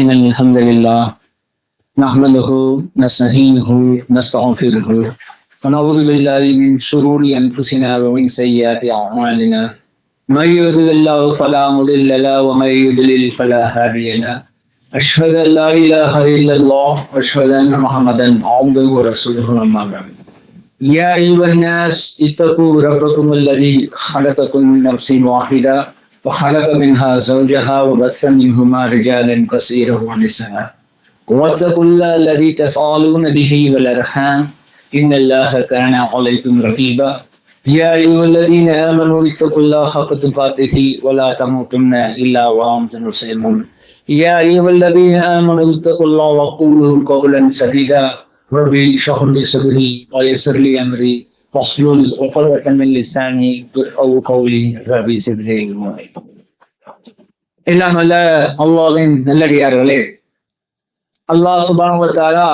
إن الحمد لله نحمده نستعينه نستغفره ونعوذ بالله من شرور أنفسنا ومن سيئات أعمالنا من يهده الله فلا مضل له ومن يضلل فلا هادي له أشهد أن لا إله إلا الله وأشهد أن محمدا عبده ورسوله أما بعد يا أيها الناس اتقوا ربكم الذي خلقكم من نفس واحدة وخلق منها زوجها وبث منهما رجالا كثيرا ونساء واتقوا الله الذي تسألون به والأرحام إن الله كان عليكم رقيبا يا أيها الذين آمنوا اتقوا الله حق تقاته ولا تموتن إلا وأنتم مسلمون يا أيها الذين آمنوا اتقوا الله وقولوا قولا سديدا رب اشرح لي صدري ويسر لي أمري واحلل عقدة من لساني يفقهوا قولي رب زدني علما. எல்லாம் அல்ல அல்லாஹ்வின் நல்லடியார்களே, அல்லாஹ் சுப்ஹானஹு வ தஆலா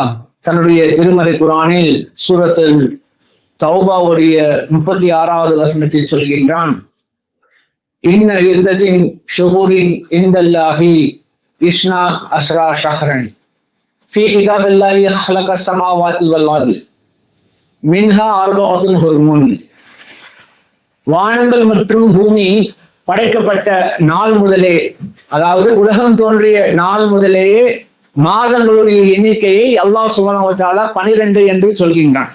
தன்னுடைய திருமறை குர்ஆனில் சூரத்துல் தௌபாவுடைய 36வது வசனத்தில் சொல்கின்றான், இன்ன இர்தத்தின் ஷுஹூரின் இன்தல்லாஹி இஸ்னா அஸ்ரா ஷஹ்ரன் ஃபீ கிதாபில்லாஹி ஹலகஸ் ஸமாவாத்தி வல் அர்த் மின்ஹா அர்பஅத்துன் ஹுர்முன். வானங்கள் மற்றும் பூமி படைக்கப்பட்ட நாள் முதலே, அதாவது உலகம் தோன்றிய நாள் முதலேயே மாதங்களுடைய எண்ணிக்கையை அல்லாஹ் சுப்ஹானஹு வ தஆலா 12 என்று சொல்கின்றான்.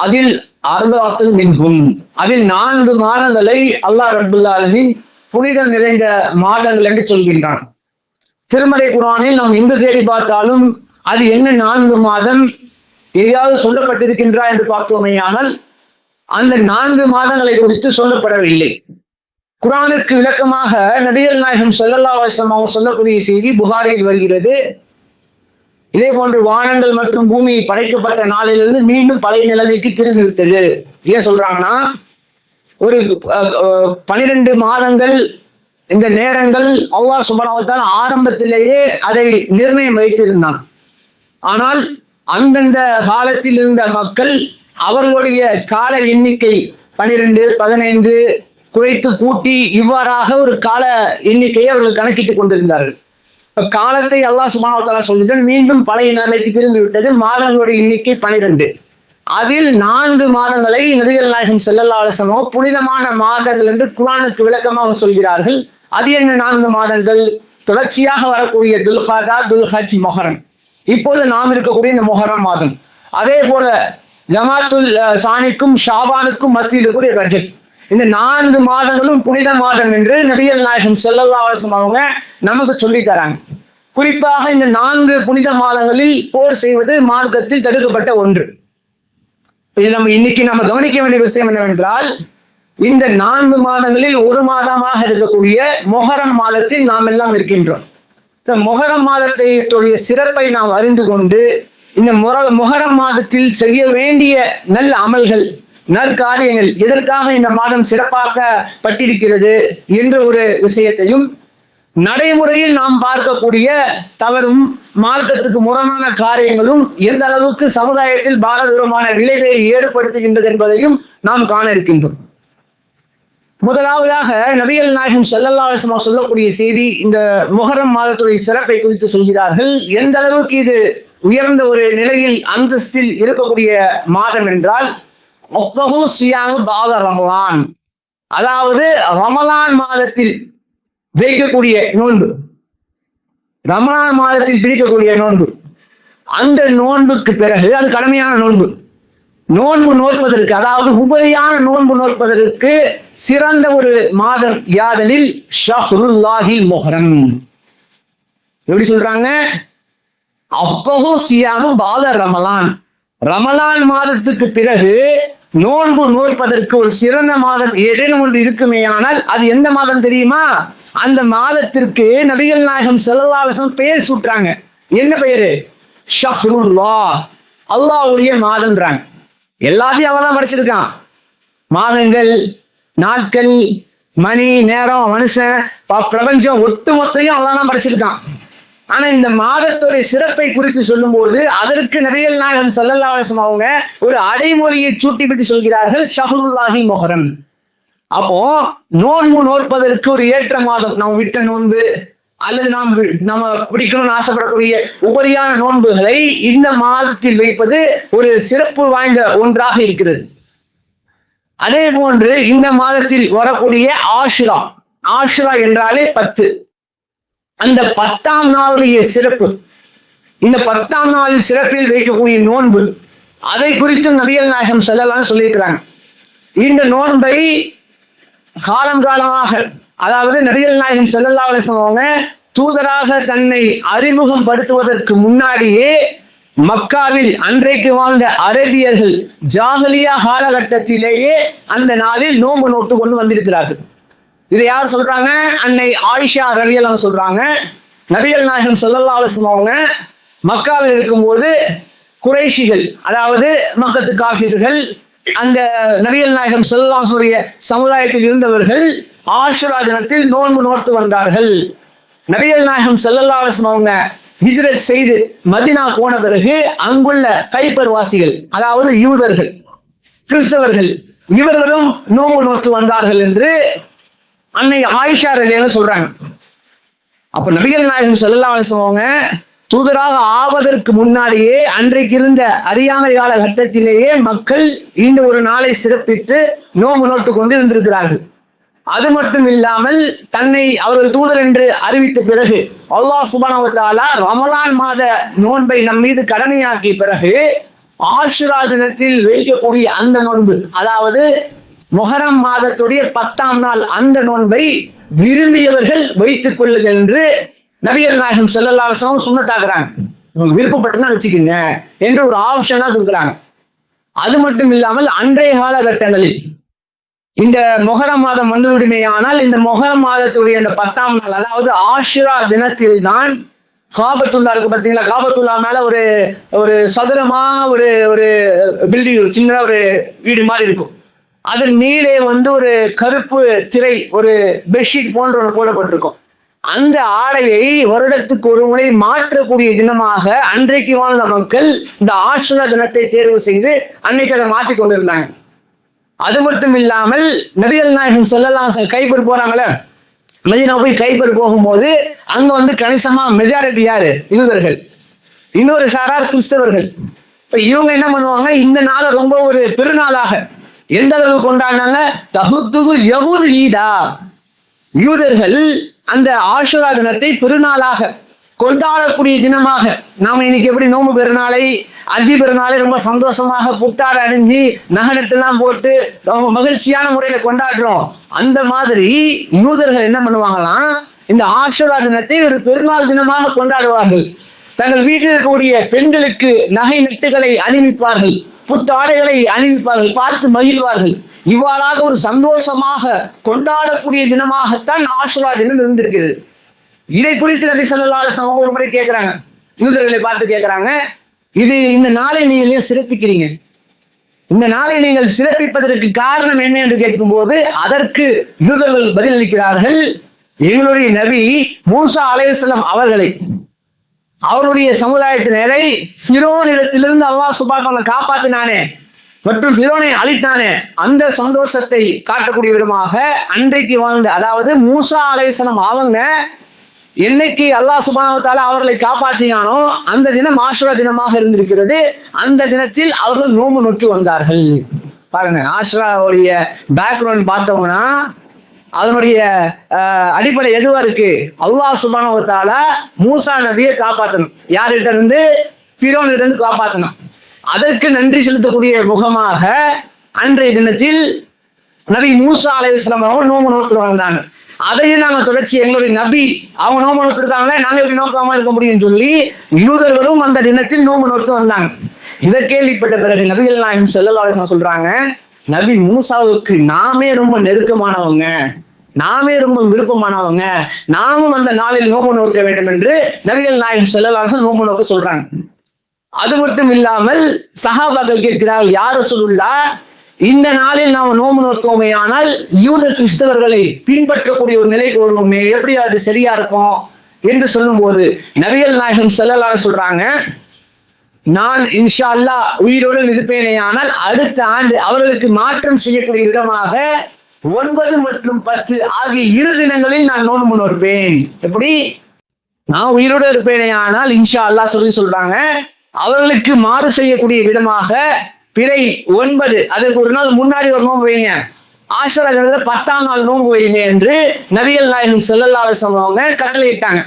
அதில் அர்பஅத்துன் மின்ஹும், அதில் 4 மாதங்களை அல்லாஹ் ரப்புல் ஆலமீன் புனிதம் நிறைந்த மாதங்கள் என்று சொல்கின்றான். திருமறை குர்ஆனில் நாம் எங்கு தேடி பார்த்தாலும் அது என்ன 4 மாதம் எதையாவது சொல்லப்பட்டிருக்கின்றா என்று பார்த்தோமேயானால் அந்த 4 மாதங்களை குறித்து சொல்லப்படவில்லை. குர்ஆனுக்கு விளக்கமாக நபிகள் நாயகம் ஸல்லல்லாஹு அலைஹி வஸல்லம் அவங்க சொல்லக்கூடிய செய்தி புகாரில் வருகிறது. இதே போன்று வானங்கள் மற்றும் பூமி படைக்கப்பட்ட நாளிலிருந்து மீண்டும் பழைய நிலைமைக்கு திரும்பிவிட்டது. ஏன் சொல்றாங்கன்னா, ஒரு 12 மாதங்கள் இந்த நேரங்கள் அல்லாஹ் சுப்ஹானஹு வ தஆலா ஆரம்பத்திலேயே அதை நிர்ணயம் வைத்திருந்தான். ஆனால் அந்தந்த காலத்தில் இருந்த மக்கள் அவர்களுடைய கால எண்ணிக்கை 12, 15 குறைத்து கூட்டி இவ்வாறாக ஒரு கால எண்ணிக்கையை அவர்கள் கணக்கிட்டுக் கொண்டிருந்தார்கள். காலத்தை அல்லாஹ் சுப்ஹானஹு வ தஆலா சொல்லிட்டான், மீண்டும் பழைய நிலைமைக்கு திரும்பி விட்டது. மாதங்களுடைய எண்ணிக்கை 12. அதில் 4 மாதங்களை நபிகள் நாயகம் ஸல்லல்லாஹு அலைஹி வஸல்லம் புனிதமான மாதங்கள் என்று குர்ஆனுக்கு விளக்கமாக சொல்கிறார்கள். அது என்ன 4 மாதங்கள்? தொடர்ச்சியாக வரக்கூடிய துல்காதா, துல்ஹஜ், மொஹரம். இப்போது நாம் இருக்கக்கூடிய இந்த மொஹரம் மாதம், அதே போல ஜமாத்துல் சானிக்கும் ஷாபானுக்கும் மத்தியில் இருக்கக்கூடிய ரஜப். இந்த 4 மாதங்களும் புனித மாதம் என்று நபிகள் நாயகம் ஸல்லல்லாஹு அலைஹி வஸல்லம் அவங்க நமக்கு சொல்லி தராங்க. குறிப்பாக இந்த 4 புனித மாதங்களில் போர் செய்வது மார்க்கத்தில் தடுக்கப்பட்ட ஒன்று. இது இன்னைக்கு நம்ம கவனிக்க வேண்டிய விஷயம் என்னவென்றால், இந்த 4 மாதங்களில் ஒரு மாதமாக இருக்கக்கூடிய மொஹரம் மாதத்தில் நாம் எல்லாம் இருக்கின்றோம். இந்த மொஹரம் மாதத்தைய சிறப்பை நாம் அறிந்து கொண்டு இந்த மொஹரம் மாதத்தில் செய்ய வேண்டிய நல்ல அமல்கள், நற்காரியங்கள், எதற்காக இந்த மாதம் சிறப்பாக்கப்பட்டிருக்கிறது என்ற ஒரு விஷயத்தையும், நடைமுறையில் நாம் பார்க்கக்கூடிய தவறும் மார்க்கத்துக்கு முரணான காரியங்களும் எந்த அளவுக்கு சமுதாயத்தில் பாரதூரமான விளைவை ஏற்படுத்துகின்றது என்பதையும் நாம் காண இருக்கின்றோம். முதலாவதாக நபிகள் நாயகம் ஸல்லல்லாஹு அலைஹி வஸல்லம் சொல்லக்கூடிய செய்தி, இந்த முஹர்ரம் மாதத்துடைய சிறப்பை குறித்து சொல்கிறார்கள். எந்த அளவுக்கு இது உயர்ந்த ஒரு நிலையில் அந்தஸ்தில் இருக்கக்கூடிய மாதம் என்றால், ரமலான், அதாவது ரமலான் மாதத்தில் வைக்கக்கூடிய நோன்பு, ரமலான் மாதத்தில் பிடிக்கக்கூடிய நோன்பு, அந்த நோன்புக்கு பிறகு அது கடமையான நோன்பு. நோன்பு நோற்பதற்கு, அதாவது உபரியான நோன்பு நோற்பதற்கு சிறந்த ஒரு மாதம் யாதெனில் ஷஹ்ருல்லாஹில் முஹர்ரம். எப்படி சொல்றாங்க? அப்பஹு சியாமு பாத ரமலான், ரமலான் மாதத்துக்கு பிறகு நோன்பு நோற்பதற்கு ஒரு சிறந்த மாதம் ஏதேனும் ஒன்று இருக்குமேயானால் அது எந்த மாதம் தெரியுமா? அந்த மாதத்திற்கு நபிகள் நாயகம் ஸல்லல்லாஹு அலைஹி வஸல்லம் பெயர் சூட்டுறாங்க. என்ன பெயரு? ஷஹ்ருல்லாஹ், அல்லாஹ்வுடைய மாதம்ன்றாங்க. எல்லாத்தையும் அவன் தான் படிச்சிருக்கான். மாதங்கள், நாட்கள், மணி, நேரம், மனுஷன், பிரபஞ்சம் ஒட்டுமொத்தையும் அல்லாஹ் தான் படிச்சிருக்கான். ஆனா இந்த மாதத்துடைய சிறப்பை குறித்து சொல்லும் போது அதற்கு நபிகள் நாயகம் ஸல்லல்லாஹு அலைஹி வஸல்லம் அவங்க ஒரு அடைமொழியை சூட்டிவிட்டு சொல்கிறார்கள், ஷஹ்ருல்லாஹில் முஹர்ரம். அப்போ நோன்பு நோற்பதற்கு ஒரு ஏற்ற மாதம், நாம் விட்ட நோன்பு, அல்லது நம்ம பிடிக்கணும்னு ஆசைப்படக்கூடிய உபரியான நோன்புகளை இந்த மாதத்தில் வைப்பது ஒரு சிறப்பு வாய்ந்த ஒன்றாக இருக்கிறது. அதே போன்று இந்த மாதத்தில் வரக்கூடிய ஆஷுரா என்றாலே 10. அந்த 10ஆம் நாளுடைய சிறப்பு, இந்த 10ஆம் நாளில் சிறப்பில் வைக்கக்கூடிய நோன்பு, அதை குறித்து நபிகள் நாயகம் ஸல்லல்லாஹு சொல்லியிருக்கிறாங்க. இந்த நோன்பை காலமாக, அதாவது நபிகள் நாயகம் ஸல்லல்லாஹு அலைஹி வஸல்லம் தூதராக தன்னை அறிமுகம் படுத்துவதற்கு முன்னாடியே மக்காவில் அன்றைக்கு வாழ்ந்த அரபியர்கள் ஜாஹலியா காலகட்டத்திலேயே அந்த நாளில் நோன்பு நோட்டு கொண்டு வந்திருக்கிறார்கள். இதை யார் சொல்றாங்க? அன்னை ஆயிஷா ரலியல்லாஹு சொல்றாங்க. நபிகள் நாயகம் ஸல்லல்லாஹு அலைஹி வஸல்லம் மக்காவில் இருக்கும்போது குறைஷிகள், அதாவது மக்கத்து காஃபிர்கள், அந்த நபிகள் நாயகம் ஸல்லல்லாஹு அலைஹி வஸல்லம் சமுதாயத்தில் இருந்தவர்கள் ஆஷுரா தினத்தில் நோன்பு நோட்டு வந்தார்கள். நபிகள் நாயகம் ஸல்லல்லாஹு அலைஹி வஸல்லம் ஹிஜ்ரத் செய்து மதீனா போன பிறகு அங்குள்ள கைபர் வாசிகள், அதாவது யூதர்கள், கிறிஸ்தவர்கள், இவர்களும் நோன்பு நோட்டு வந்தார்கள் என்று அன்னை ஆயிஷா ரலியல்லாஹு சொல்றாங்க. அப்ப நபிகள் நாயகம் ஸல்லல்லாஹு அலைஹி வஸல்லம் தூதராக ஆவதற்கு முன்னாடியே அன்றைக்கு இருந்த அறியாமை கால கட்டத்திலேயே மக்கள் இந்த ஒரு நாளை சிறப்பித்து நோன்பு நோட்டு கொண்டு இருந்திருக்கிறார்கள். அது மட்டும் இல்லாமல் தன்னை அவர்கள் தூதர் என்று அறிவித்த பிறகு அல்லாஹ் சுப்ஹானஹு வ தஆலா ரமலான் மாத நோன்பை நம் மீது கடமையாக்கிய பிறகு ஆஷுரா தினத்தில் வைக்கக்கூடிய அந்த நோன்பு, அதாவது முஹர்ரம் மாதத்துடைய 10ஆம் நாள் அந்த நோன்பை விரும்பியவர்கள் வைத்துக் கொள்ளுங்கள் என்று நபிகள் நாயகம் ஸல்லல்லாஹு அலைஹி வஸல்லம் சுன்னத்தாக்குறாங்க. விருப்பப்பட்டுனா வச்சுக்கோங்க என்று ஒரு ஆப்ஷனா கொடுக்குறாங்க. அது மட்டும் இல்லாமல் அன்றைய காலகட்டங்களில் இந்த முஹர்ரம் மாதம் வந்துவிடுமேயானால் இந்த முஹர்ரம் மாதத்துடைய இந்த 10ஆம் நாள், அதாவது ஆஷுரா தினத்தில் தான் காபத்துல்லா இருக்கு பார்த்தீங்களா, காபத்துல்லா மேல ஒரு ஒரு சதுரமா ஒரு ஒரு பில்டிங், ஒரு சின்ன ஒரு வீடு மாதிரி இருக்கும். அதன் மேலே ஒரு கருப்பு திரை, ஒரு பெட்ஷீட் போன்ற ஒன்று போடப்பட்டிருக்கும். அந்த ஆடையை வருடத்துக்கு ஒரு முறை மாற்றக்கூடிய தினமாக அன்றைக்கு வாழ்ந்த மக்கள் இந்த ஆஷுரா தினத்தை தேர்வு செய்து அன்னைக்கு அதை மாற்றிக் கொண்டிருந்தாங்க. அது மட்டும் இல்லாமல் நபிகள் நாயகம் ஸல்லல்லாஹு அலைஹி வஸல்லம் கைபர் போறாங்களே, மதீனா போய் கைபர் போகும்போது அங்க கணிசமா மெஜாரிட்டி யாரு? யூதர்கள், இன்னொரு சாரார் கிறிஸ்தவர்கள். இப்ப இவங்க என்ன பண்ணுவாங்க, இந்த நாளை ரொம்ப ஒரு பெருநாளாக எந்த அளவு கொண்டாடினாங்க, தஹுத்துகு யஹூது ஈதா, யூதர்கள் அந்த ஆஷுரா தினத்தை பெருநாளாக கொண்டாடக்கூடிய தினமாக, நாம இன்னைக்கு எப்படி நோம்பு பெருநாளை, அஜி பெருநாளை ரொம்ப சந்தோஷமாக புத்தாடை அணிஞ்சு நகனட்டெல்லாம் போட்டு மகிழ்ச்சியான முறையில கொண்டாடுறோம், அந்த மாதிரி யூதர்கள் என்ன பண்ணுவாங்களாம், இந்த ஆஷுரா தினத்தை ஒரு பெருநாள் தினமாக கொண்டாடுவார்கள். தங்கள் வீட்டில் இருக்கக்கூடிய பெண்களுக்கு நகை நட்டுகளை அணிவிப்பார்கள், புத்தாடைகளை அணிவிப்பார்கள், பார்த்து மகிழ்வார்கள். இவ்வாறாக ஒரு சந்தோஷமாக கொண்டாடக்கூடிய தினமாகத்தான் ஆஷுரா தினம் இருந்திருக்கிறது. இதை குறித்து நபி ஸல்லல்லாஹு அலைஹி வஸல்லம் ஒரு முறை கேட்கிறாங்க, யூதர்களை பார்த்து கேட்கிறாங்க, இந்த நாளை நீங்கள் ஏன் சிறப்பிக்கிறீங்க, இந்த நாளை நீங்கள் சிறப்பிப்பதற்கு காரணம் என்ன என்று கேட்கும்போது அதற்கு யூதர்கள் பதிலளிக்கிறார்கள், எங்களுடைய நபி மூசா அலைஹிஸ்ஸலாம் அவர்களை, அவருடைய சமுதாயத்தினரை ஃபிரௌனிடத்திலிருந்து அல்லாஹ் சுப்ஹானஹு வ தஆலா காப்பாற்றினானே மற்றும் ஃபிரௌனை அழித்தானே, அந்த சந்தோஷத்தை காட்டக்கூடிய விதமாக அன்றைக்கு வாழ்ந்த, அதாவது மூசா அலைஹிஸ்ஸலாம் அவங்க என்னைக்கு அல்லாஹ் சுப்ஹானஹு வ தஆலா அவர்களை காப்பாற்றினானோ அந்த தினம் ஆஷுரா தினமாக இருந்திருக்கிறது. அந்த தினத்தில் அவர்கள் நோன்பு நோட்டு வந்தார்கள். பாருங்க, ஆஷுராவுடைய பேக்ரவுண்ட் பார்த்தோம்னா அதனுடைய அடிப்படை எதுவா இருக்கு, அல்லாஹ் சுப்ஹானஹு வ தஆலா மூசா நபியை காப்பாற்றணும், யார்கிட்ட இருந்து? ஃபிரௌனிட்ட இருந்து காப்பாற்றணும். அதற்கு நன்றி செலுத்தக்கூடிய முகமாக அன்றைய தினத்தில் நபி மூசா அலைஹிஸ்ஸலாம் அவங்க நோன்பு நோட்டு வந்தாங்க. அதையும் நாங்கள் தொடர்ச்சி எங்களுடைய நபி அவங்க நோன்பு நோட்டு இருக்காங்களே, நாங்கள் எப்படி நோக்காம இருக்க முடியும்னு சொல்லி யூதர்களும் அந்த தினத்தில் நோன்பு நோட்டு வந்தாங்க. இதை கேள்விப்பட்ட பிறகு நபிகள் நாயகம் ஸல்லல்லாஹு அலைஹி வஸல்லம் சொல்றாங்க, நபி மூசாவுக்கு நாமே ரொம்ப நெருக்கமானவங்க, நாமே ரொம்ப விருப்பமானவங்க, நாமும் அந்த நாளில் நோன்பு நோக்க வேண்டும் என்று நபிகள் நாயகம் ஸல்லல்லாஹு அலைஹி வஸல்லம் நோன்பு நோக்க சொல்றாங்க. அது மட்டும் இல்லாமல் சஹாபாக்கள் கேட்கிறார்கள், யார் ரசூலுல்லாஹ், இந்த நாளில் நாம் நோன்பு நோக்குவோமே ஆனால் யூத கிறிஸ்தவர்களை பின்பற்றக்கூடிய ஒரு நிலைக்கு வருவோமே, எப்படி அது சரியா இருக்கும் என்று சொல்லும் போது நபிகள் நாயகம் ஸல்லல்லாஹு அலைஹி சொல்றாங்க, நான் இன்ஷா அல்லாஹ் உயிரோடு இருப்பேனே ஆனால் அடுத்த ஆண்டு அவர்களுக்கு மாற்றம் செய்யக்கூடிய விதமாக 9 மற்றும் 10 ஆகிய 2 தினங்களில் நான் நோன்பு நோற்பேன். எப்படி? நான் உயிரோடு இருப்பேனே ஆனால் இன்ஷா அல்லாஹ் சொல்றாங்க, அவர்களுக்கு மாறு செய்யக்கூடிய விதமாக பிறை 9 அதுக்கு ஒரு நாள் முன்னாடி ஒரு நோன்பு வைங்க, ஆஷுரா 10ஆம் நாள் நோன்பு வைங்க என்று நபிகள் நாயகம் ஸல்லல்லாஹு அலைஹி வஸல்லம் அவங்க கட்டளையிட்டாங்க.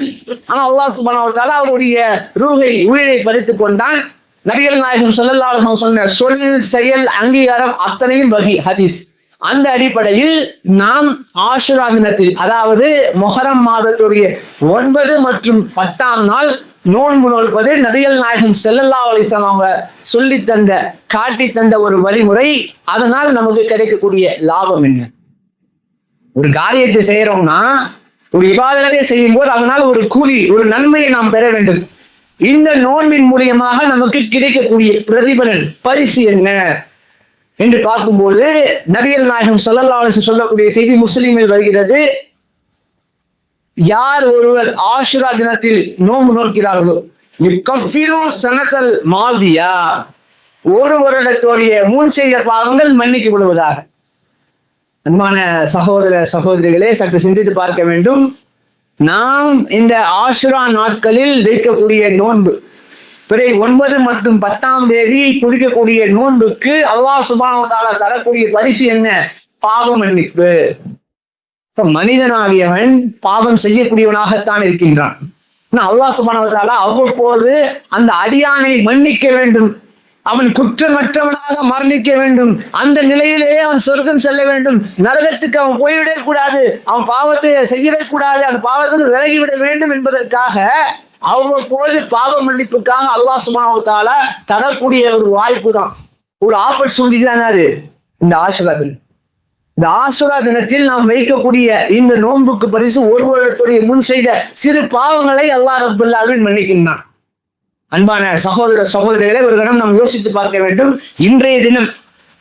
ஆனா அல்லாஹ் சுப்ஹானஹு வ தஆலா அவருடைய ரூஹை உயிரை பறித்துக் கொண்டான். நபிகள் நாயகம் ஸல்லல்லாஹு அலைஹி வஸல்லம் சொன்ன சொல் செயல் அங்கீகாரம் அத்தனையும் வகி ஹதீஸ். அந்த அடிப்படையில் நாம் ஆஷுரா தினத்தில், அதாவது முஹர்ரம் மாதத்துடைய 9 மற்றும் 10ஆம் நாள் நோன்பு நோற்பது நபிகள் நாயகம் ஸல்லல்லாஹு அலைஹி வஸல்லம் அவங்க சொல்லி தந்த காட்டி தந்த ஒரு வழிமுறை. அதனால் நமக்கு கிடைக்கக்கூடிய லாபம் என்ன? ஒரு காரியத்தை செய்யறோம்னா, ஒரு இபாதத்தை செய்யும் போது அதனால ஒரு கூலி, ஒரு நன்மையை நாம் பெற வேண்டும். இந்த நோன்பின் மூலியமாக நமக்கு கிடைக்கக்கூடிய பிரதிபலன் பரிசு என்ன என்று பார்க்கும்போது நபிகள் நாயகம் ஸல்லல்லாஹு அலைஹி வஸல்லம் சொல்லக்கூடிய செய்தி முஸ்லிமில் வருகிறது. யார் ஒருவர் ஆஷுரா தினத்தில் நோன்பு நோக்கிறார்களோ சனத்தல் மாதியா, ஒரு வருடத்துடைய முன் செய்த பாவங்கள் மன்னிக்கப்படுவதாக. அன்பான சகோதர சகோதரிகளே, சற்று சிந்தித்து பார்க்க வேண்டும். நாம் இந்த ஆஷுரா நாட்களில் வைக்கக்கூடிய நோன்பு, பிறை 9 மற்றும் 10ஆம் தேதி குடிக்கக்கூடிய நோன்புக்கு அல்லாஹ் சுப்ஹானஹு வ தஆலா தரக்கூடிய பரிசு என்ன? பாவ மன்னிப்பு. மனிதனாகியவன் பாவம் செய்யக்கூடியவனாகத்தான் இருக்கின்றான். அல்லாஹ் சுப்ஹானஹு வ தஆலா அவ்வப்போது அந்த அடியானை மன்னிக்க வேண்டும், அவன் குற்றமற்றவனாக மரணிக்க வேண்டும், அந்த நிலையிலேயே அவன் சொர்க்கம் செல்ல வேண்டும், நரகத்துக்கு அவன் போய்விடக் கூடாது, அவன் பாவத்தை செய்யவே கூடாது, அந்த பாவத்துக்கு விலகிவிட வேண்டும் என்பதற்காக அவ்வப்போது பாவ மன்னிப்புக்காக அல்லாஹ் சுப்ஹானஹு வ தஆலா தரக்கூடிய ஒரு வாய்ப்பு தான், ஒரு ஆப்பர்ச்சுனிட்டி தான் இந்த ஆஷுரா தினம். இந்த ஆஷுரா தினத்தில் நாம் வைக்கக்கூடிய இந்த நோன்புக்கு பரிசு ஒரு வருடத்துடைய முன் செய்த சிறு பாவங்களை அல்லாஹ் ரப்பல் ஆலமீன் மன்னிக்கின்றான். அன்பான சகோதர சகோதரிகளை ஒரு கணம் நாம் யோசித்து பார்க்க வேண்டும். இன்றைய தினம்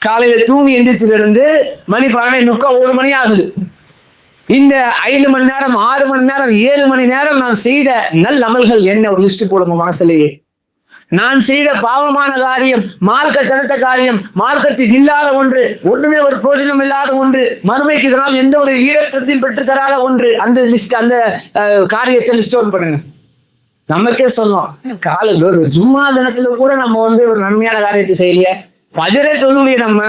காலையில தூங்கி எந்திரிச்சிலிருந்து மணி 12 1 மணி ஆகுது. இந்த 5 மணி நேரம் 6 மணி நேரம் 7 மணி நேரம் நான் செய்த நல் அமல்கள் என்ன? ஒரு லிஸ்ட் போடுங்க மனசுலேயே. நான் செய்த பாவமான காரியம், மார்க்க தடுத்த காரியம், மார்க்கத்தில் இல்லாத ஒன்று, ஒன்றுமே ஒரு பிரோஜனம் இல்லாத ஒன்று, மறுமைக்கு இதனால் எந்த ஒரு ஈழத்தில் பெற்று தராத ஒன்று, அந்த லிஸ்ட், அந்த காரியத்தை லிஸ்ட் அவுட் பண்ணுங்க. நமக்கே சொன்னோம், காலையில் ஒரு ஜும்மா தினத்துல கூட நம்ம ஒரு நன்மையான காரியத்தை செய்யலையே. ஃபஜ்ரே தொழுகையை நம்ம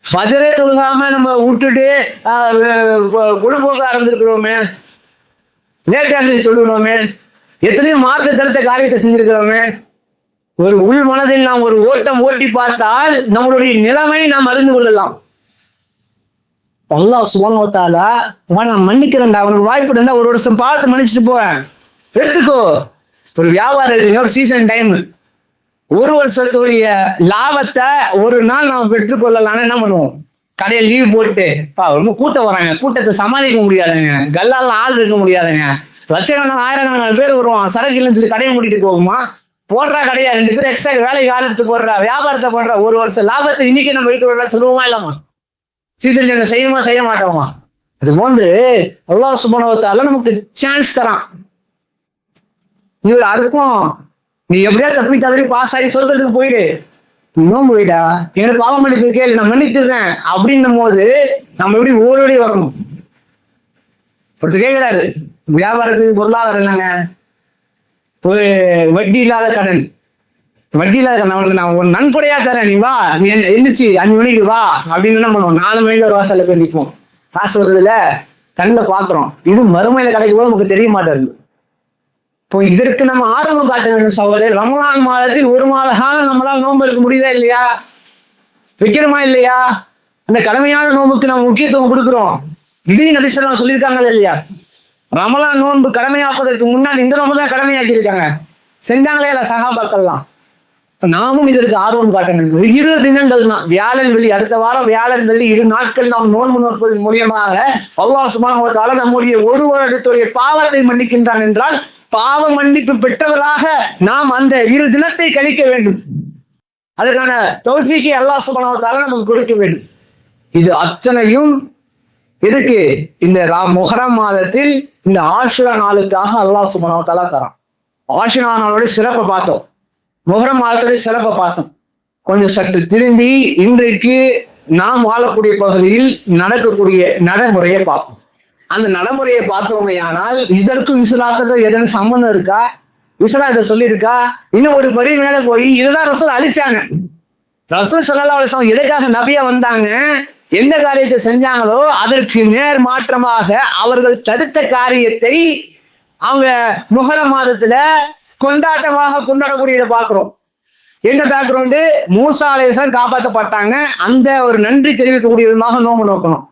ஃபஜ்ரே தொழுகாம நம்ம விட்டுட்டு குழுபோக்க ஆரம்பிச்சிருக்கிறோமே, லேட்டாக சொல்லுகிறோமே, எத்தனையோ மார்க்க தடுத்த காரியத்தை செஞ்சிருக்கிறோமே. ஒரு உள் மனதில் நாம் ஒரு ஓட்டம் ஓட்டி பார்த்தால் நம்மளுடைய நிலைமை நாம் அறிந்து கொள்ளலாம். அல்லாஹ் சுப்ஹானஹு வ தஆலா நான் மன்னிக்கிறேன்டா, அவனுக்கு வாய்ப்பு இருந்தா ஒரு வருஷம் பாவத்தை மன்னிச்சுட்டு போவேன், எடுத்துக்கோ. ஒரு வியாபாரம், ஒரு சீசன் டைம், ஒரு வருஷத்துடைய லாபத்தை ஒரு நாள் நம்ம பெற்றுக்கொள்ளலான்னு என்ன பண்ணுவோம்? கடையில் லீவ் போட்டு, ரொம்ப கூட்டம் வராங்க, கூட்டத்தை சமாளிக்க முடியாதுங்க, கல்லால ஆள் இருக்க முடியாதுங்க, லட்சக்கணக்கான ஆயிரக்கணக்கான பேர் வருவான், சரக்கு இல்லைன்னு கடையை மூடிட்டு போகுமா? போடுறா கடையா 2 பேர் எக்ஸ்ட்ரா வேலைக்கு ஆள் எடுத்து போடுறா, வியாபாரத்தை பண்ற, ஒரு வருஷம் லாபத்தை இன்னைக்கு நம்ம எடுத்து சொல்லுவோமா இல்லாமா? சீசன் செய்யுமா செய்ய மாட்டோமா? அது போன்று அல்லாஹ் சுப்ஹானஹு வ தஆலா நமக்கு சான்ஸ் தரான். அதுக்கும் நீ எப்படியா தப்பி தவறி பாஸ் ஆகி சொல்றதுக்கு போயிடு, இன்னும் போயிட்டா எனக்கு பாவம் மன்னிப்பு கேள்வி நான் மன்னித்துறேன் அப்படின்னும் போது நம்ம எப்படி ஓடோடி வரணும்? ஒருத்தர் கேட்கிறாரு, வியாபாரத்துக்கு பொருளாதாரம் இல்லைங்க, ஒரு வட்டி இல்லாத கடன், வட்டி இல்லாத கடன், அவனுக்கு நான் ஒரு நன்கொடையா தரேன், நீ வா, நீ எந்திரிச்சு 5 மணிக்கு வா அப்படின்னு என்ன பண்ணுவோம்? 4 மணிக்கு ஒரு வாசல்ல போய் நிற்போம், காசு வருதுல கண்ணில் பாக்குறோம். இது மறுமையில கிடைக்கும் போது நமக்கு தெரிய மாட்டாரு. இப்போ இதற்கு நம்ம ஆரம்பம் காட்ட வேண்டும் சகோதரர். ரமலான் மாதத்தில் 1 மாத காலம் நம்மளால் நோன்பு இருக்க முடியுதா இல்லையா? வைக்கிறோமா இல்லையா? அந்த கடமையான நோன்புக்கு நம்ம முக்கியத்துவம் கொடுக்குறோம். இதையும் நபி ஸல்லல்லாஹு அலைஹி சொல்லியிருக்காங்க இல்லையா? ரமலான் நோன்பு கடமையாக்குவதற்கு முன்னாடி இந்த நோன்பு தான் கடமையாக்கி இருக்காங்க. செஞ்சாங்களே இல்ல சஹாபாக்கள்லாம். நாமும் இதற்கு ஆர்வம் காட்டணும். 20 தினங்கள் தான், வியாழன் வெள்ளி, அடுத்த வாரம் வியாழன் வெள்ளி 2 நாட்கள் நாம் நோன்பு நோற்பதன் மூலியமாக அல்லாஹ் சுப்ஹானஹு வ தஆலா நம்முடைய ஒரு வருடத்துடைய பாவத்தை மன்னிக்கின்றான் என்றால், பாவ மன்னிப்பு பெற்றவராக நாம் அந்த 2 தினத்தை கழிக்க வேண்டும். அதற்கான தௌஃபீக்கை அல்லாஹ் சுப்ஹானஹு வ தஆலா நமக்கு கொடுக்க வேண்டும். இது அத்தனையும் எதுக்கு? இந்த முஹர்ரம் மாதத்தில் இந்த ஆஷுரா நாளுக்காக அல்லாஹ் சுப்ஹானஹு வ தஆலா தரான். ஆஷுரா நாளோட சிறப்பை பார்த்தோம், முஹர்ரம் மாதத்துடைய சிறப்பை பார்த்தோம். கொஞ்சம் சற்று திரும்பி இன்றைக்கு நாம் வாழக்கூடிய பகுதியில் நடக்கக்கூடிய நடைமுறையை பார்ப்போம். அந்த நடைமுறையை பார்த்தோமையானால் இதற்கும் இஸ்லாத்துக்கும் எதுவும் சம்பந்தம் இருக்கா? இஸ்லாம் இதை சொல்லியிருக்கா? இன்னும் ஒரு படி மேல போய் இதுதான் ரசூல் அழிச்சாங்க. ரசூல் ஸல்லல்லாஹு அலைஹி வஸல்லம் எதுக்காக நபியா வந்தாங்க, எந்த காரியத்தை செஞ்சாங்களோ அதற்கு நேர் மாற்றமாக அவர்கள் தடுத்த காரியத்தை அவங்க முஹர்ரம் மாதத்துல கொண்டாட்டமாக கொண்டாடக்கூடியதை பார்க்கிறோம். என்ன பேக்ரவுண்டு? மூசா அலைஹிஸ்ஸலாம் காப்பாற்றப்பட்டாங்க. அந்த ஒரு நன்றி தெரிவிக்கக்கூடிய விதமாக நோம்பு நோக்கணும்.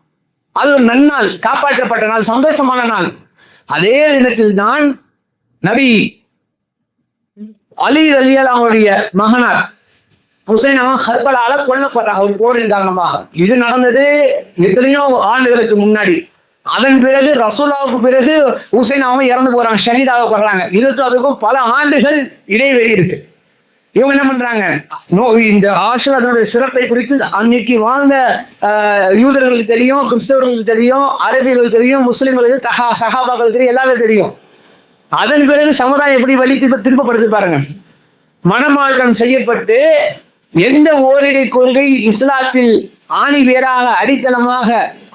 அது ஒரு நன்னாள், காப்பாற்றப்பட்ட நாள், சந்தோஷமான நாள். அதே தினத்தில் தான் நபி அலி ரலியல்லாஹு அவருடைய மகனார் ஹுசைன் அவன் கர்பலால கொல்லப்படுறாங்க ஒரு போரின் காரணமாக. இது நடந்தது எத்தனையோ ஆண்டுகளுக்கு முன்னாடி. அதன் பிறகு ரசூலாவுக்கு பிறகு ஹுசைன் அவன் இறந்து போறாங்க, ஷஹீதாக போடுறாங்க. இதுக்கு அதுக்கும் பல ஆண்டுகள் இடைவெளி இருக்கு. இவங்க என்ன பண்றாங்க, இந்த ஆஷுராவுடைய சிறப்பை குறித்து அன்னைக்கு வாழ்ந்த யூதர்களுக்கு தெரியும், கிறிஸ்தவர்களுக்கு தெரியும், அரபியர்களுக்கு தெரியும், முஸ்லிம்களுக்கு சஹாபாக்களுக்கு தெரியும், எல்லாரும் தெரியும். அதன் பிறகு சமுதாயம் எப்படி வழி திருப்பப்படுத்தி பாருங்க. மனமாற்றம் செய்யப்பட்டு எந்த ஓரிரை கொள்கை இஸ்லாத்தில் ஆணி வேறாக அடித்தளமாக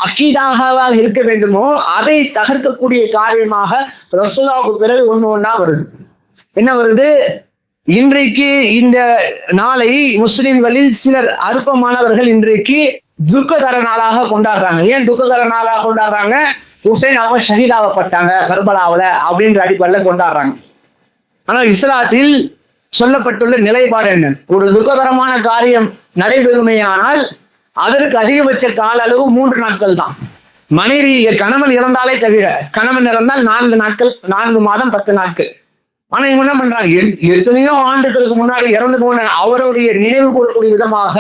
அக்கீதாக இருக்க வேண்டுமோ அதை தகர்க்கக்கூடிய காரியமாக ரசூலுல்லாஹ்வுக்கு பிறகு ஒண்ணா வருது. என்ன வருது? இன்றைக்கு இந்த நாளை முஸ்லிம்களில் சிலர் அற்பமானவர்கள் இன்றைக்கு துக்ககர நாளாக கொண்டாடுறாங்க. ஏன் துக்ககர நாளாக கொண்டாடுறாங்க? ஹுசைன் அவங்க ஷஹீதாகப்பட்டாங்க கர்பலாவுல அப்படின்ற அடிப்படையில் கொண்டாடுறாங்க. ஆனால் இஸ்லாத்தில் சொல்லப்பட்டுள்ள நிலைப்பாடு என்ன? ஒரு துக்ககரமான காரியம் நடைபெறுமையானால் அதற்கு அதிகபட்ச கால அளவு 3 நாட்கள் தான். மனைவி கணவன் இறந்தாலே தவிர, கணவன் இறந்தால் 4 நாட்கள், 4 மாதம் 10 நாட்கள். ஆனா இவங்க என்ன பண்றாங்க, எத்தனையோ ஆண்டுகளுக்கு முன்னாடி இறந்து போன அவருடைய நினைவு கூறக்கூடிய விதமாக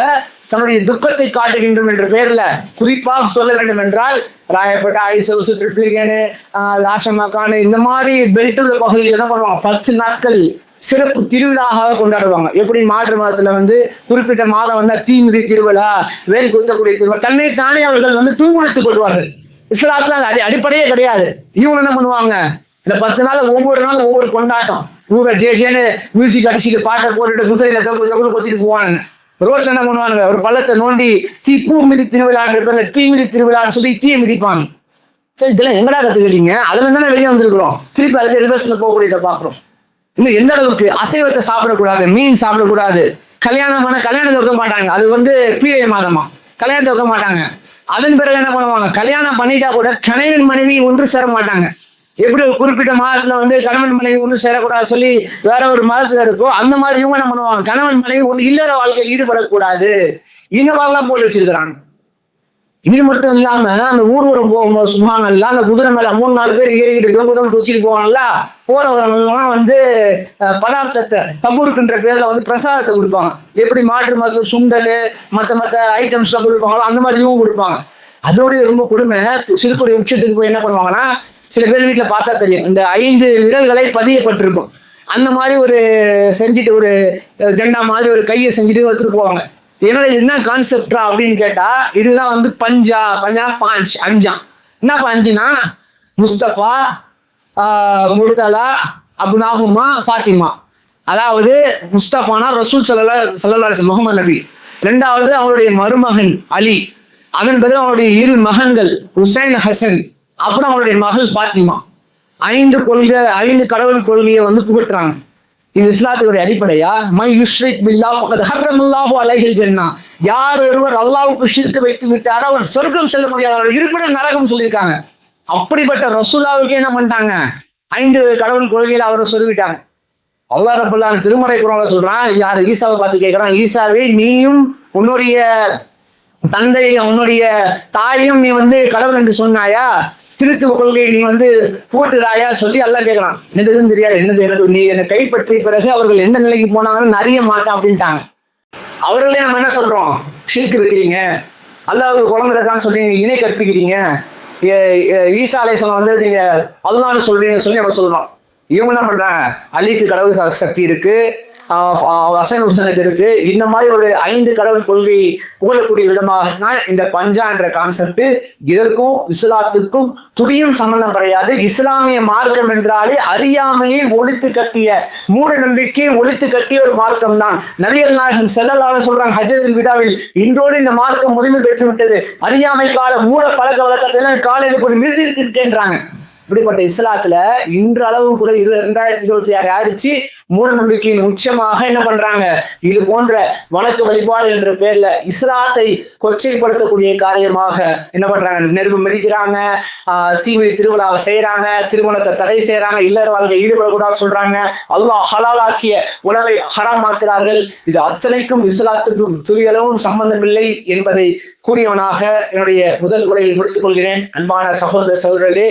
தன்னுடைய துக்கத்தை காட்டுகின்றோம் என்ற பெயர்ல குறிப்பாக சொல்ல வேண்டும் என்றால் ராயப்பேட்டை, ஐசவுசு, ட்ரிப்ளிகேனு, லாஷமாக்கானு இந்த மாதிரி பெல்ட் உள்ள பகுதியில் என்ன பண்ணுவாங்க, 10 நாட்கள் சிறப்பு திருவிழாவாக கொண்டாடுவாங்க. எப்படி மாற்று மாதத்துல குறிப்பிட்ட மாதம் வந்தா தீமிதி திருவிழா, வேல் குத்தக்கூடிய திருவிழா, தன்னை தானே அவர்கள் தூங்குணத்துக் கொள்வார்கள். இஸ்லாத்துல அது அடிப்படையே கிடையாது. இவங்க என்ன பண்ணுவாங்க, இந்த 10 நாள் ஒவ்வொரு நாளும் ஒவ்வொரு கொண்டாட்டம். ஊரை ஜேஜேன்னு மியூசிக் அடிச்சுட்டு பாட்டை போட்டுட்டு குதிரையில கொத்திட்டு போவானுங்க. ரோட்ல என்ன பண்ணுவாங்க, ஒரு பள்ளத்தை நோண்டி பூ மிதி திருவிழான்னு தீமிதி திருவிழான்னு சொல்லி தீ மிதிப்பாங்க. சரி, இதெல்லாம் எங்கடா கத்துக்கிறீங்க? அதுல தானே வெளியே வந்திருக்கிறோம். திருப்பி அதுல ரிவர்ஸ்ல போகக்கூடியதை பாக்குறோம். இன்னும் எந்த அளவுக்கு அசைவத்தை சாப்பிடக்கூடாது, மீன் சாப்பிடக்கூடாது, கல்யாணமான கல்யாணத்தை வைக்க மாட்டாங்க. அது பீரிய மாதமா கல்யாணத்தை வைக்க மாட்டாங்க. அதன் பிறகு என்ன பண்ணுவாங்க, கல்யாணம் பண்ணிட்டா கூட கணவன் மனைவி ஒன்று சேர மாட்டாங்க. எப்படி ஒரு குறிப்பிட்ட மாதத்துல கணவன் மனைவி ஒன்று சேரக்கூடாது சொல்லி வேற ஒரு மதத்துல இருக்கோ அந்த மாதிரி இவங்க என்ன பண்ணுவாங்க, கணவன் மனைவி ஒன்று இல்லற வாழ்க்கையில் ஈடுபடக்கூடாது. இந்த மாதிரிலாம் போட்டு வச்சிருக்கிறாங்க. இது மட்டும் இல்லாம அந்த ஊர்வலம் போகும்போது சும்மாங்கல்ல, அந்த குதிரை மேல 3-4 பேர் ஏறிக்கிட்டு குதிரை தூச்சிட்டு போவாங்கல்ல, போறவங்க பதார்த்தத்தை தம்பூருக்குன்ற பேர்ல பிரசாதத்தை கொடுப்பாங்க. எப்படி மாற்று மத சுண்டல் மற்ற ஐட்டம்ஸ் கொடுப்பாங்களோ அந்த மாதிரி இவங்க கொடுப்பாங்க. அதோடைய ரொம்ப கொடுமை, சிறுக்குடைய உச்சத்துக்கு போய் என்ன பண்ணுவாங்கன்னா, சில பேர் வீட்டுல பார்த்தா தெரியும், இந்த 5 விரல்களை பதியப்பட்டிருக்கும். அந்த மாதிரி ஒரு செஞ்சுட்டு ஒரு ஜெண்டா மாதிரி ஒரு கையை செஞ்சுட்டு எடுத்துட்டு போவாங்க. என்னோட என்ன கான்செப்டா அப்படின்னு கேட்டா, இதுதான் பஞ்சா பாஞ்ச் 5. என்ன 5னா முஸ்தபா, முர்தலா, அபுனாஹுமா, ஃபாத்திமா. அதாவது முஸ்தபானா ரசூல் ஸல்லல்லாஹு அலைஹி வஸல்லம் முஹம்மது நபி. 2வது அவருடைய மருமகன் அலி. அதன் பிறகு அவருடைய 2 மகன்கள் ஹுசைன், ஹசன். அப்புறம் அவருடைய மகள் ஃபாத்திமா. 5 கடவுள் கொள்கையை புகட்டுறாங்க. இது இஸ்லாத்துடைய அடிப்படையா? மை யுஷ்ரிக் பில்லாஹ் ஃபகத் ஹர்ரமல்லாஹு அலைஹில் ஜன்னah. யார் ஒருவர் அல்லாஹ்வுக்கு ஷிர்க் வைத்து விட்டாரோ அவர் சொர்க்கம் செல்ல முடியாது, இருப்பிடம் நரகம் சொல்லியிருக்காங்க. அப்படிப்பட்ட ரசூலுல்லாஹ்வுக்கு என்ன பண்ணிட்டாங்க, 5 கடவுள் கொள்கையில அவரை சொல்லிவிட்டாங்க. அல்லாஹ் ரப்பல் ஆலமீன் திருமறை குர்ஆன்ல சொல்றான், யார் ஈசாவை பார்த்து கேட்கிறான், ஈசாவே நீயும் உன்னுடைய தந்தை உன்னுடைய தாயும் நீ கடவுள் என்று சொன்னாயா, திருத்துவ கொள்கையை நீ போட்டுதாயா சொல்லி எல்லாம் கேட்கறான். என்னதுன்னு தெரியாது, என்னது நீ என்னை கைப்பற்றிய பிறகு அவர்கள் எந்த நிலைக்கு போனாங்கன்னு அறிய மாட்டான் அப்படின்ட்டாங்க. அவர்களே நம்ம என்ன சொல்றோம், ஷிர்க் இருக்கிறீங்க, அல்லாஹ் குழந்தை இருக்கான்னு சொல்லி இணை கற்பிக்கிறீங்க, ஈசா அலைஹிஸ்ஸலாம் நீங்க அல்லாஹ்னு சொல்றீங்கன்னு சொல்லி நம்ம சொல்றோம். இவங்க என்ன பண்றாங்க, அலிக்கு கடவுள் சக்தி இருக்கு, ஹசன் ஹுசைனுக்கு இருக்கு. இந்த மாதிரி ஒரு 5 கடவுள் கொள்கை புகழக்கூடிய விதமாக தான் இந்த பஞ்சா என்ற கான்செப்ட். இதற்கும் இஸ்லாத்துக்கும் துளியும் சம்பந்தம் கிடையாது. இஸ்லாமிய மார்க்கம் என்றாலே அறியாமையை ஒழித்து கட்டிய, மூட நம்பிக்கையை ஒழித்து கட்டிய ஒரு மார்க்கம் தான். நபிகள் நாயகம் ஸல்லல்லாஹு அலைஹி சொல்றாங்க ஹஜ்ஜத்துல் விதாவில், இன்றோடு இந்த மார்க்கம் முழுமை பெற்று விட்டது. அறியாமை கால மூட பழக்க வழக்கத்தை காலையில் ஒரு மிதிக்கின்றேன்றாங்க. இப்படிப்பட்ட இஸ்லாத்துல இன்று அளவு கூட 2026 ஆயிடுச்சு. மூட நம்பிக்கையின் உச்சமாக என்ன பண்றாங்க, இது போன்ற வணக்க வழிபாடு என்ற பேர்ல இஸ்லாத்தை கொச்சைப்படுத்தக்கூடிய காரியமாக என்ன பண்றாங்க, நெருப்பு மிதிக்கிறாங்க, தீவிர திருவிழாவை செய்யறாங்க, திருமணத்தை தடை செய்யறாங்க, இல்லற வாழ்க்கை ஈடுபடக்கூடாது சொல்றாங்க, அல்லாஹ் ஹலாலாக்கிய உணவை ஹராமாக்குறார்கள். இது அத்தனைக்கும் இஸ்லாத்துக்கும் துளியளவும் சம்பந்தமில்லை என்பதை கூறியவனாக என்னுடைய முதல் உரையை முடித்துக் கொள்கிறேன். அன்பான சகோதர சகோதரர்களே,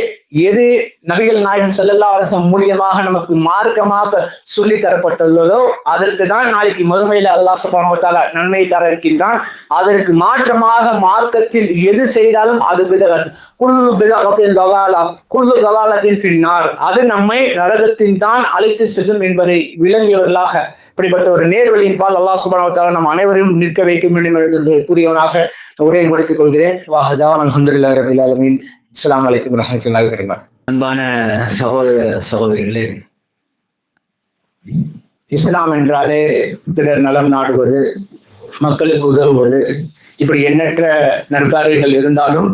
எது நபிகள் நாயகம் ஸல்லல்லாஹு அலைஹி வஸல்லம் மூலியமாக நமக்கு மார்க்கமாக சொல்லி தரப்பட்டுள்ளதோ அதற்கு தான் நாளைக்கு மறுமையில அல்லாஹ் சுப்ஹானஹு வ தஆலா நன்மை தர இருக்கின்றான். அதற்கு மாற்றமாக மார்க்கத்தில் எது செய்தாலும் அது பிதஅத், குல்லு பிதஅத்தின் தலாலா, குல்லு தலாலத்தின் ஃபின்னார், அது நம்மை நரகத்தின் தான் அழைத்து செல்லும் என்பதை விளங்கியவர்களாக இப்படிப்பட்ட ஒரு நேர்வழியின் பால் அல்லாஹ் சுப்ஹானஹு வ தஆலா நம் அனைவரையும் நிற்க வைக்கும் என்று கூறியவனாக உரையை முடித்துக் கொள்கிறேன். வாஹதாவன் அல்ஹம்துலில்லாஹி ரப்பில் ஆலமீன். அஸ்ஸலாமு அலைக்கும் வரஹ்மத்துல்லாஹி வபரகாத்துஹு. அன்பான சகோதர சகோதரிகளே, இஸ்லாம் என்றாலே பிறர் நலம் நாடுவது, மக்களுக்கு உதவுவது, இப்படி எண்ணற்ற நற்காரியங்கள் இருந்தாலும்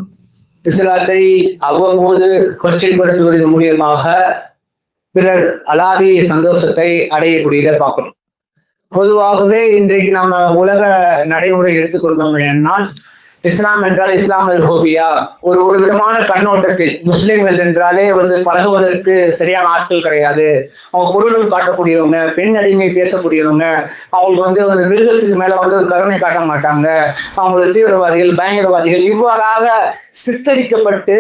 இஸ்லாத்தை அவ்வப்போது கொச்சைப்படுத்துவது மூலியமாக பிறர் அலாதி சந்தோஷத்தை அடையக்கூடியதை பார்க்கணும். பொதுவாகவே இன்றைக்கு நம்ம உலக நடைமுறை எடுத்துக்கொள்வோம் என்னால், இஸ்லாம் என்றால் இஸ்லாமிய ஹோபியா, ஒரு விதமான கண்ணோட்டத்தில் முஸ்லிம்கள் என்றாலே பழகுவதற்கு சரியான ஆட்கள் கிடையாது, அவங்க பொருளும் காட்டக்கூடியவங்க, பெண் அடிமை பேசக்கூடியவங்க, அவங்களுக்கு ஒரு மிருகத்துக்கு மேல கருணை காட்ட மாட்டாங்க, அவங்களுக்கு தீவிரவாதிகள், பயங்கரவாதிகள், இவ்வாறாக சித்தரிக்கப்பட்டு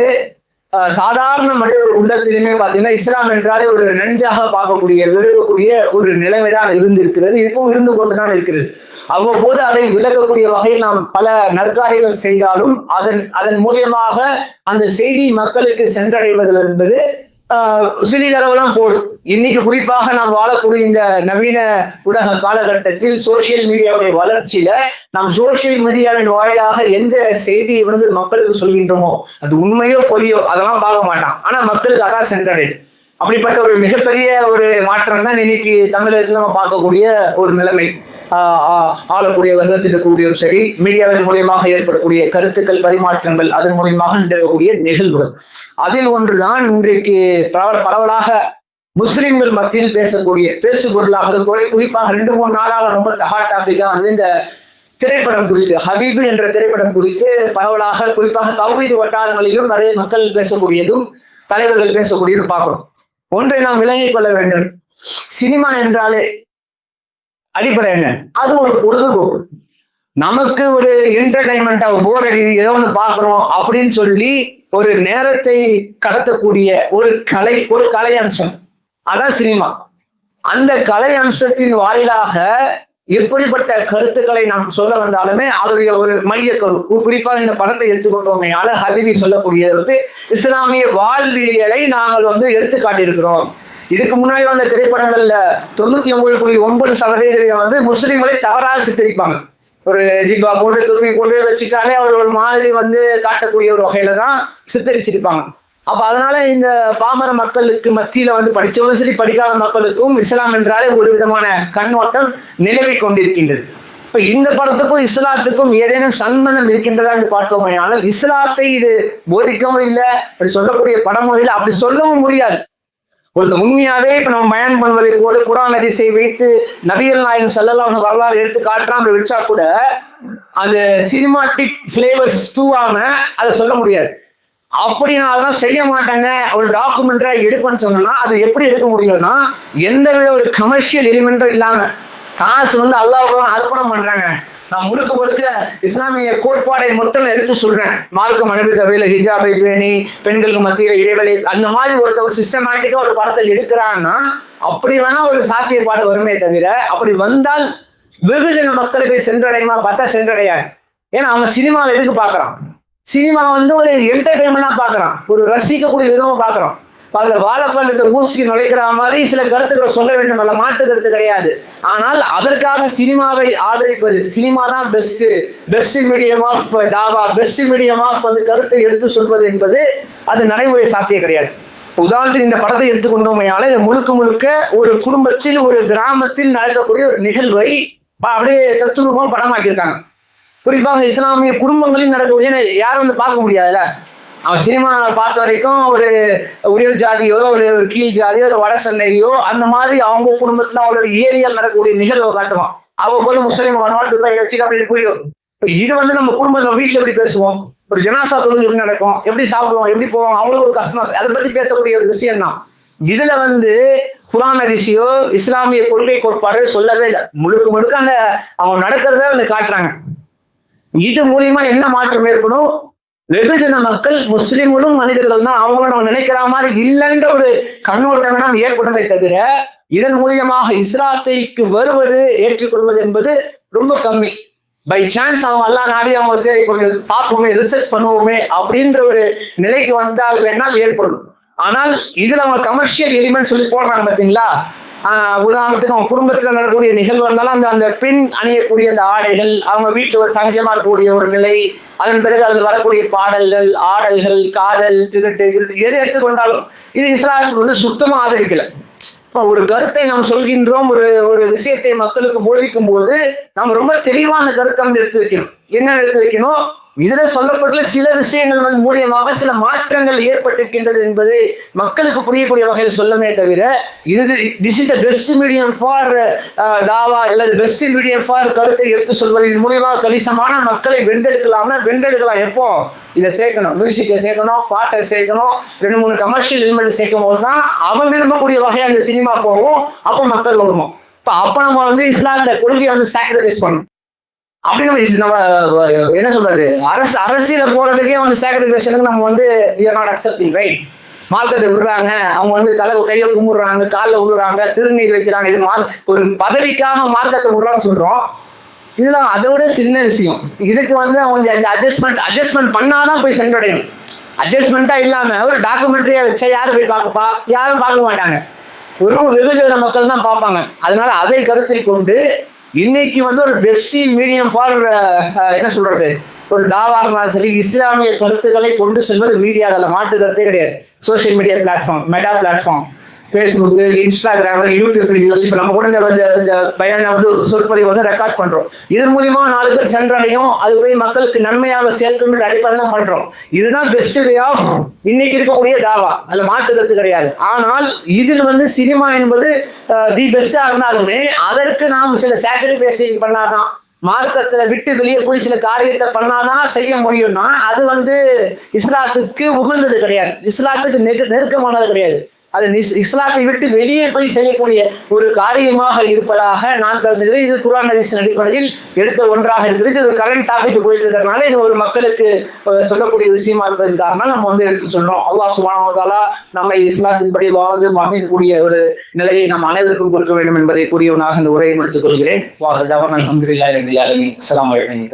சாதாரண மனித உள்ளத்திலுமே பார்த்தீங்கன்னா இஸ்லாம் என்றாலே ஒரு நன்றாக பார்க்கக்கூடிய விரும்பக்கூடிய ஒரு நிலைமைதான் இருந்திருக்கிறது, இதுவும் இருந்து கொண்டுதான் இருக்கிறது. அவ்வப்போது அதை விளக்கக்கூடிய வகையில் நாம் பல நற்காரியங்கள் செய்தாலும் அதன் மூலியமாக அந்த செய்தி மக்களுக்கு சென்றடைவது என்பது சிறிதளவுலாம் போடும். இன்னைக்கு குறிப்பாக நாம் வாழக்கூடிய இந்த நவீன ஊடக காலகட்டத்தில் சோசியல் மீடியாவுடைய வளர்ச்சியில நாம் சோசியல் மீடியாவின் வாயிலாக எந்த செய்தியை மக்களுக்கு சொல்கின்றோமோ அது உண்மையோ பொய்யோ அதெல்லாம் பார்க்க மாட்டான், ஆனா மக்களுக்கு அதான் சென்றடையுது. அப்படிப்பட்ட ஒரு மிகப்பெரிய ஒரு மாற்றம் தான் இன்னைக்கு தமிழகத்தில் நம்ம பார்க்கக்கூடிய ஒரு நிலைமை. ஆளக்கூடிய வர்க்கத்தில் இருக்கக்கூடியவர் சரி, மீடியாவின் மூலியமாக ஏற்படக்கூடிய கருத்துக்கள் பரிமாற்றங்கள், அதன் மூலியமாக நிகழக்கூடிய நிகழ்வுகள், அதில் ஒன்றுதான் இன்றைக்கு பரவலாக முஸ்லிம்கள் மத்தியில் பேசக்கூடிய பேசுபொருளாக குறிப்பாக 2-3 நாளாக ரொம்ப ஹாட் டாபிக்கா இந்த திரைப்படம் குறித்து, ஹபீபு என்ற திரைப்படம் குறித்து பரவலாக குறிப்பாக தௌஹீத் வட்டாரங்களிலும் நிறைய மக்கள் பேசக்கூடியதும் தலைவர்கள் பேசக்கூடியதும் பார்க்கிறோம். ஒன்றை நாம் விளங்கிக் கொள்ள வேண்டும், சினிமா என்றாலே அடிப்படை என்ன, அது ஒரு பொழுதுபோக்கு. நமக்கு ஒரு என்டர்டைன்மெண்டா போர் அடிக்குது, ஏதோ ஒன்று பார்க்கணும் அப்படின்னு சொல்லி ஒரு நேரத்தை கடத்தக்கூடிய ஒரு கலை அம்சம் அதான் சினிமா. அந்த கலை அம்சத்தின் வாயிலாக எப்படிப்பட்ட கருத்துக்களை நாம் சொல்ல வந்தாலுமே அதனுடைய ஒரு மையக்கரு, குறிப்பாக இந்த படத்தை எடுத்துக்கொண்டோமையால ஹபீபி சொல்லக்கூடியது இஸ்லாமிய வாழ்வியலை நாங்கள் எடுத்து காட்டியிருக்கிறோம். இதுக்கு முன்னாடி வந்த திரைப்படங்கள்ல 99.9% முஸ்லிம்களை தவறாக சித்தரிப்பாங்க. ஒரு ஜிப்பா போட்டு துருவி கொண்டு வச்சுட்டாலே அவர் ஒரு மாதிரி காட்டக்கூடிய ஒரு வகையில தான் சித்தரிச்சிருப்பாங்க. அப்ப அதனால இந்த பாமர மக்களுக்கு மத்தியில படிச்சவங்க சரி படிக்காத மக்களுக்கும் இஸ்லாம் என்றாலே ஒரு விதமான கண்ணோட்டம் நிலவி கொண்டிருக்கின்றது. இப்ப இந்த படத்துக்கும் இஸ்லாத்துக்கும் ஏதேனும் சம்பந்தம் இருக்கின்றதா என்று பார்த்தோமே, ஆனால் இஸ்லாத்தை இது போதிக்கவும் இல்லை, அப்படி சொல்லக்கூடிய படமும் இல்லை, அப்படி சொல்லவும் முடியாது. ஒரு உண்மையாவே இப்ப நம்ம பயன் பண்ணுவதை கூட குர்ஆன் ஹதீஸை வைத்து நபிகள் நாயகம் ஸல்லல்லாஹு அலைஹி வஸல்லம் வரலாறு எடுத்து காட்டுறான்னு வச்சா கூட அந்த சினிமாட்டிக் ஃபிளேவர்ஸ் தூவாம அதை சொல்ல முடியாது. அப்படி நான் அதெல்லாம் செய்ய மாட்டாங்க, ஒரு டாக்குமெண்ட்ரா எடுப்பேன்னு சொன்னா அது எப்படி எடுக்க முடியும்னா எந்த வித ஒரு கமர்ஷியல் எலிமெண்ட்டும் இல்லாம காசு அல்லாஹ்வுக்கு அர்ப்பணம் பண்றாங்க. நான் முழுக்க இஸ்லாமிய கோட்பாடை மட்டும் எடுத்து சொல்றேன். மார்க்கம் அனுமதித்தவையில் ஹிஜாபை பேணி பெண்களுக்கு மத்திய இடைவெளி அந்த மாதிரி ஒரு சிஸ்டமேட்டிக்கா ஒரு படத்தை எடுக்கிறாங்கன்னா அப்படி வேணா ஒரு சாத்தியப்பாடு வருமே தவிர, அப்படி வந்தால் வெகுஜன மக்களுக்கு சென்றடையுமா பார்த்தா சென்றடையாது. ஏன்னா அவன் சினிமாவை எதுக்கு பாக்குறான், சினிமா ஒரு என்டர்டைன்மெண்டா பாக்குறான், ஒரு ரசிக்கக்கூடிய விதமா பாக்குறான். அதுல வாழைப்பழத்தை ஊசி நுழைக்கிற மாதிரி சில கருத்துக்களை சொல்ல வேண்டும், அல்ல மாற்று கருத்து கிடையாது. ஆனால் அதற்காக சினிமாவை ஆதரிப்பது, சினிமா தான் பெஸ்ட் மீடியம் ஆஃப் தாவா, பெஸ்ட் மீடியம் ஆஃப் வந்து கருத்தை எடுத்து சொல்வது என்பது அது நடைமுறை சாத்தியம் கிடையாது. உதாரணத்துக்கு இந்த படத்தை எடுத்துக்கொண்டோமையால இது முழுக்க முழுக்க ஒரு குடும்பத்தில் ஒரு கிராமத்தில் நடக்கக்கூடிய ஒரு நிகழ்வை அப்படியே தத்துரூபமா படமாக்கியிருக்காங்க. குறிப்பாக இஸ்லாமிய குடும்பங்களில் நடக்கக்கூடிய யாரும் வந்து பார்க்க முடியாதுல்ல. அவன் சினிமா பார்த்த வரைக்கும் ஒரு உயர் ஜாதியோ ஒரு கீழ் ஜாதியோ ஒரு வட சென்னையோ அந்த மாதிரி அவங்க குடும்பத்துல அவங்களோட ஏரியால் நடக்கக்கூடிய நிகழ்வை காட்டுவான். அவங்க போல முஸ்லீம் அப்படி புரியும். இது வந்து நம்ம குடும்பத்துல வீட்டுல எப்படி பேசுவோம், ஒரு ஜனாசா தொழுகை எப்படி நடக்கும், எப்படி சாப்பிடுவோம், எப்படி போவோம், அவங்களுக்கு ஒரு கஷ்டம், அதை பத்தி பேசக்கூடிய ஒரு விஷயம் தான். இதுல வந்து குர்ஆன் ஹதீஸோ இஸ்லாமிய கொள்கை கோட்பாடு சொல்லவே இல்லை. முழுக்க முழுக்க அந்த அவங்க நடக்கிறத வந்து காட்டுறாங்க. இது மூலியமா என்ன மாற்றம் ஏற்படும், வெகுஜன மக்கள் முஸ்லிம்களும் மனிதர்கள் தான், அவங்க நம்ம நினைக்கிற மாதிரி இல்லைன்ற ஒரு கண்ணோட்டம் தான் ஏற்படுறதை தவிர இதன் மூலியமாக இஸ்லாத்தைக்கு வருவது ஏற்றுக்கொள்வது என்பது ரொம்ப கம்மி. பை சான்ஸ் அவங்க எல்லாம் நாடி அவங்க சரி பார்ப்போமே, ரிசர்ச் பண்ணுவோமே அப்படின்ற ஒரு நிலைக்கு வந்தால் வேணால் ஏற்படும். ஆனால் இதுல அவங்க கமர்ஷியல் எலிமெண்ட் சொல்லி போடுறாங்க பார்த்தீங்களா. உதாரணத்துக்கு அவங்க குடும்பத்துல நடக்கக்கூடிய நிகழ்வு இருந்தாலும் அந்த பெண் அணியக்கூடிய அந்த ஆடைகள், அவங்க வீட்டுல ஒரு சகஜமா இருக்கக்கூடிய ஒரு நிலை, அதன் பிறகு அதில் வரக்கூடிய பாடல்கள், ஆடல்கள், காதல், திருட்டு, எது எடுத்துக்கொண்டாலும் இது இஸ்லாமுக்கு வந்து சுத்தமா ஆதரிக்கல. ஒரு கருத்தை நாம் சொல்கின்றோம், ஒரு விஷயத்தை மக்களுக்கு போதிக்கும் போது நாம் ரொம்ப தெளிவான கருத்தை வந்து எடுத்து வைக்கணும். என்ன எடுத்து வைக்கணும், இதுல சொல்லப்பட்டுள்ள சில விஷயங்கள் மூலியமாக சில மாற்றங்கள் ஏற்பட்டிருக்கின்றது என்பது மக்களுக்கு புரியக்கூடிய வகையில் சொல்லமே தவிர this is the best medium for தாவா அல்லது பெஸ்ட் மீடியம் ஃபார் கருத்தை எடுத்து சொல்வது, இது மூலியமாக கணிசமான மக்களை வென்றெடுக்கலாம். எப்போ இதை சேர்க்கணும், மியூசிக்கை சேர்க்கணும், பாட்டை சேர்க்கணும், 2-3 கமர்ஷியல் எலிமெண்ட் சேர்க்கும் போது தான் அவன் விரும்பக்கூடிய வகையாக அந்த சினிமா போகும். அப்போ மக்கள் வருவோம். அப்ப நம்ம வந்து இஸ்லாமிய கொள்கையை வந்து சாக்ரிஃபைஸ் பண்ணணும். அப்படின்னு நம்ம என்ன சொல்றது, அரசியல போறதுக்கே வந்து சாக்ரிஃபிகேஷனுக்கு நம்ம வந்து ரைட் மார்க்கத்தை விடுறாங்க, அவங்க வந்து கையில் கும்பிடுறாங்க, காலில் விழுறாங்க, திருநீர் வைக்கிறாங்க. இது ஒரு பதவிக்காக மார்க்கத்தை விடுறான்னு சொல்றோம். இதுதான் அதோட சின்ன விஷயம். இதுக்கு வந்து அவங்க அட்ஜஸ்ட்மெண்ட் பண்ணாதான் போய் சென்றடையும். அட்ஜஸ்ட்மெண்டா இல்லாம ஒரு டாக்குமெண்ட்ரியா வச்சா யாரும் போய் பார்க்கப்பா, யாரும் பார்க்க மாட்டாங்க. ஒரு வெகுஜன மக்கள் தான் பார்ப்பாங்க. அதனால அதை கருத்தில் கொண்டு இன்னைக்கு வந்து ஒரு பெஸ்ட் மீடியம் ஃபார் என்ன சொல்றது, ஒரு தாவா சரி இஸ்லாமிய கருத்துக்களை கொண்டு செல்வது மீடியாவில் மாற்று கருத்தே கிடையாது. Social media platform, meta platform, Facebook, Instagram, YouTube videos, இப்போ நம்ம கூட இந்த பயனை வந்து சொற்பொழிவு வந்து ரெக்கார்ட் பண்றோம். இதன் மூலியமா 4 பேர் சென்றடையும், அது போய் மக்களுக்கு நன்மையாக சேர்க்கும் அடிப்படையில் பண்றோம். இதுதான் பெஸ்ட் வே ஆஃப் இன்னைக்கு இருக்கக்கூடிய தாவா, அதுல மாற்று கருத்து கிடையாது. ஆனால் இதில் வந்து சினிமா என்பது தி பெஸ்டா இருந்தாலுமே அதற்கு நாம் சில சாக்ரிஃபைஸ் பண்ணாதான், மார்க்கத்துல விட்டு வெளியே போய் சில காரியத்தை பண்ணாதான் செய்ய முடியும்னா அது வந்து இஸ்லாத்துக்கு உகந்தது கிடையாது, இஸ்லாத்துக்கு நெருக்கமானது கிடையாது. அது இஸ்லாத்தை விட்டு வெளியே போய் செய்யக்கூடிய ஒரு காரியமாக இருப்பதாக நான் கருதுகிறேன். இது குர்ஆன் ஹதீஸின் அடிப்படையில் எடுத்த ஒன்றாக இருக்குது. இது கரண்ட் டாபிக் போயிட்டு இருக்கிறதுனால இது ஒரு மக்களுக்கு சொல்லக்கூடிய விஷயமா இருப்பதன் காரணம் நம்ம வந்து எடுத்து சொன்னோம். அல்லாஹ் சுப்ஹானஹு வ தஆலா நம்மை இஸ்லாத்தின்படி வாழ்ந்து மகிழக்கூடிய ஒரு நிலையை நாம் அனைவருக்கும் கொடுக்க வேண்டும் என்பதை கூறியவனாக இந்த உரையை முடித்துக் கொள்கிறேன். அல்ஹம்துலில்லாஹி ரப்பில் ஆலமீன். அஸ்ஸலாமு அலைக்கும்.